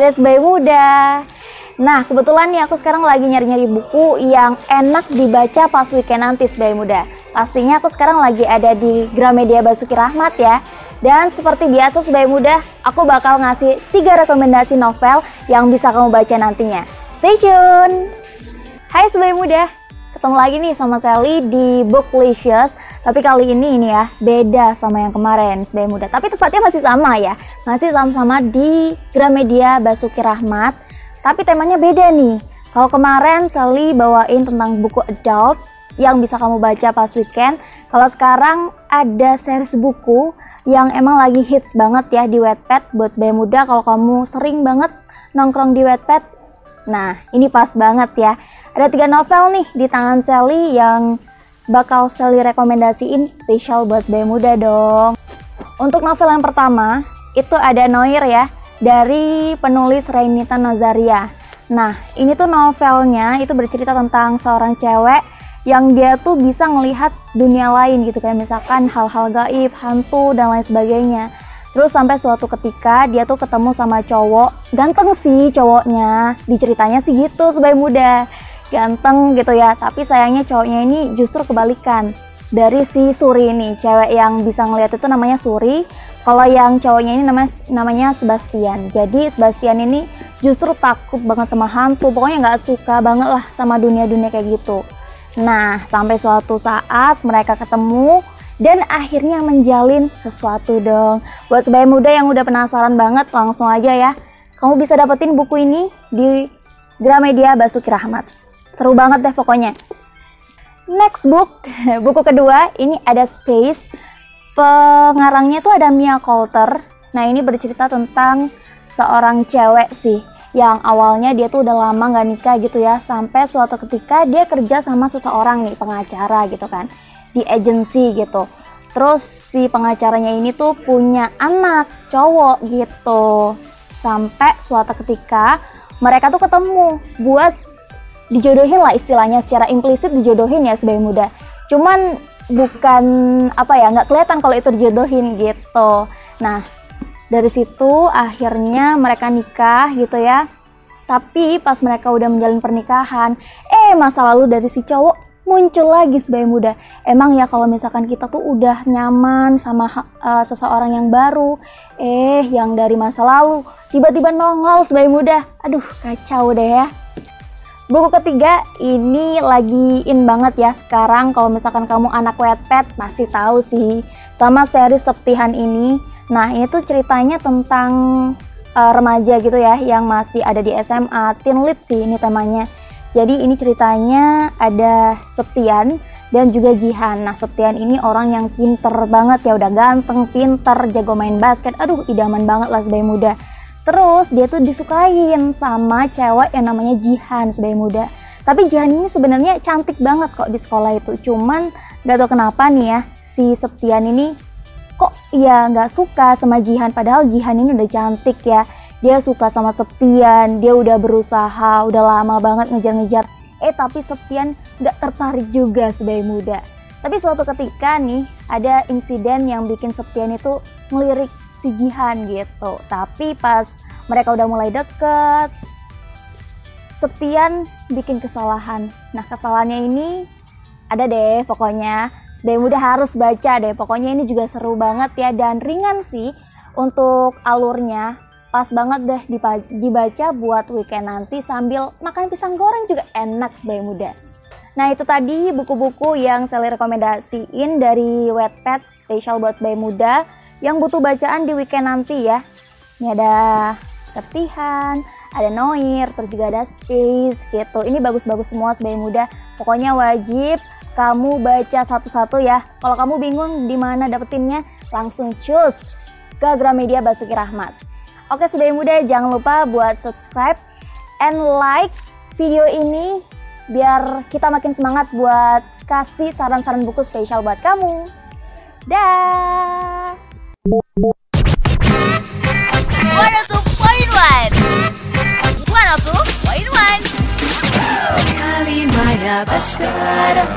ada Sebaya Muda. Nah, kebetulan nih aku sekarang lagi nyari-nyari buku yang enak dibaca pas weekend nanti, Sebaya Muda. Pastinya aku sekarang lagi ada di Gramedia Basuki Rahmat ya. Dan seperti biasa Sebaya Muda, aku bakal ngasih 3 rekomendasi novel yang bisa kamu baca nantinya. Stay tune! Hai Sebaya Muda, ketemu lagi nih sama Sally di Booklicious. Tapi kali ini ya, beda sama yang kemarin Sebaya Muda. Tapi tepatnya masih sama ya, masih sama-sama di Gramedia Basuki Rahmat. Tapi temanya beda nih. Kalau kemarin Sally bawain tentang buku adult yang bisa kamu baca pas weekend. Kalau sekarang ada series buku yang emang lagi hits banget ya di Wattpad buat Sebaya Muda. Kalau kamu sering banget nongkrong di Wattpad, nah ini pas banget ya. Ada 3 novel nih di tangan Sally yang bakal Sally rekomendasiin spesial buat Sebaya Muda dong. Untuk novel yang pertama itu ada Noir ya, dari penulis Rainita Nazaria. Nah, ini tuh novelnya itu bercerita tentang seorang cewek yang dia tuh bisa ngelihat dunia lain gitu, kayak misalkan hal-hal gaib, hantu, dan lain sebagainya. Terus sampai suatu ketika dia tuh ketemu sama cowok, ganteng sih cowoknya, diceritanya sih gitu Sebaya Muda. Ganteng gitu ya, tapi sayangnya cowoknya ini justru kebalikan dari si Suri ini. Cewek yang bisa ngelihat itu namanya Suri. Kalau yang cowoknya ini namanya Sebastian. Jadi Sebastian ini justru takut banget sama hantu. Pokoknya nggak suka banget lah sama dunia-dunia kayak gitu. Nah, sampai suatu saat mereka ketemu dan akhirnya menjalin sesuatu dong. Buat Sebaya Muda yang udah penasaran banget, langsung aja ya. Kamu bisa dapetin buku ini di Gramedia Basuki Rahmat. Seru banget deh pokoknya. Next book, buku kedua ini ada Space. Pengarangnya tuh ada Mia Coulter. Nah, ini bercerita tentang seorang cewek sih yang awalnya dia tuh udah lama nggak nikah gitu ya, sampai suatu ketika dia kerja sama seseorang nih, pengacara gitu kan, di agensi gitu. Terus si pengacaranya ini tuh punya anak cowok gitu. Sampai suatu ketika mereka tuh ketemu buat dijodohin lah, istilahnya secara implisit dijodohin ya Sebaya Muda. Cuman bukan nggak kelihatan kalau itu dijodohin gitu. Nah, dari situ akhirnya mereka nikah gitu ya. Tapi pas mereka udah menjalin pernikahan, masa lalu dari si cowok muncul lagi Sebaya Muda. Emang ya kalau misalkan kita tuh udah nyaman sama seseorang yang baru, yang dari masa lalu tiba-tiba nongol Sebaya Muda. Aduh, kacau deh ya. Buku ketiga ini lagi in banget ya sekarang. Kalau misalkan kamu anak Wattpad pasti tahu sih sama series Septihan ini. Nah, ini tuh ceritanya tentang remaja gitu ya yang masih ada di SMA, teen lead sih ini temanya. Jadi ini ceritanya ada Septian dan juga Jihan. Nah, Septian ini orang yang pinter banget ya, udah ganteng, pinter, jago main basket. Aduh, idaman banget lah Sebaya Muda. Terus dia tuh disukain sama cewek yang namanya Jihan Sebaya Muda. Tapi Jihan ini sebenarnya cantik banget kok di sekolah itu. Cuman gak tau kenapa nih ya, si Septian ini kok ya gak suka sama Jihan. Padahal Jihan ini udah cantik ya. Dia suka sama Septian, dia udah berusaha, udah lama banget ngejar-ngejar. Tapi Septian gak tertarik juga Sebaya Muda. Tapi suatu ketika nih, ada insiden yang bikin Septian itu ngelirik si Jihan gitu. Tapi pas mereka udah mulai deket, Septian bikin kesalahan. Nah, kesalahannya ini ada deh pokoknya. Sebaya Muda harus baca deh. Pokoknya ini juga seru banget ya dan ringan sih untuk alurnya. Pas banget deh dibaca buat weekend nanti sambil makan pisang goreng juga enak Sebaya Muda. Nah, itu tadi buku-buku yang saya rekomendasiin dari Wattpad spesial buat Sebaya Muda yang butuh bacaan di weekend nanti ya. Ini ada Septihan, ada Noir, terus juga ada Space gitu. Ini bagus-bagus semua Sebaya Muda. Pokoknya wajib kamu baca satu-satu ya. Kalau kamu bingung di mana dapetinnya, langsung cus ke Gramedia Basuki Rahmat. Oke Sebaya Muda, jangan lupa buat subscribe and like video ini biar kita makin semangat buat kasih saran-saran buku spesial buat kamu. Dah. 102.1 102.1 Kalimaya Baskara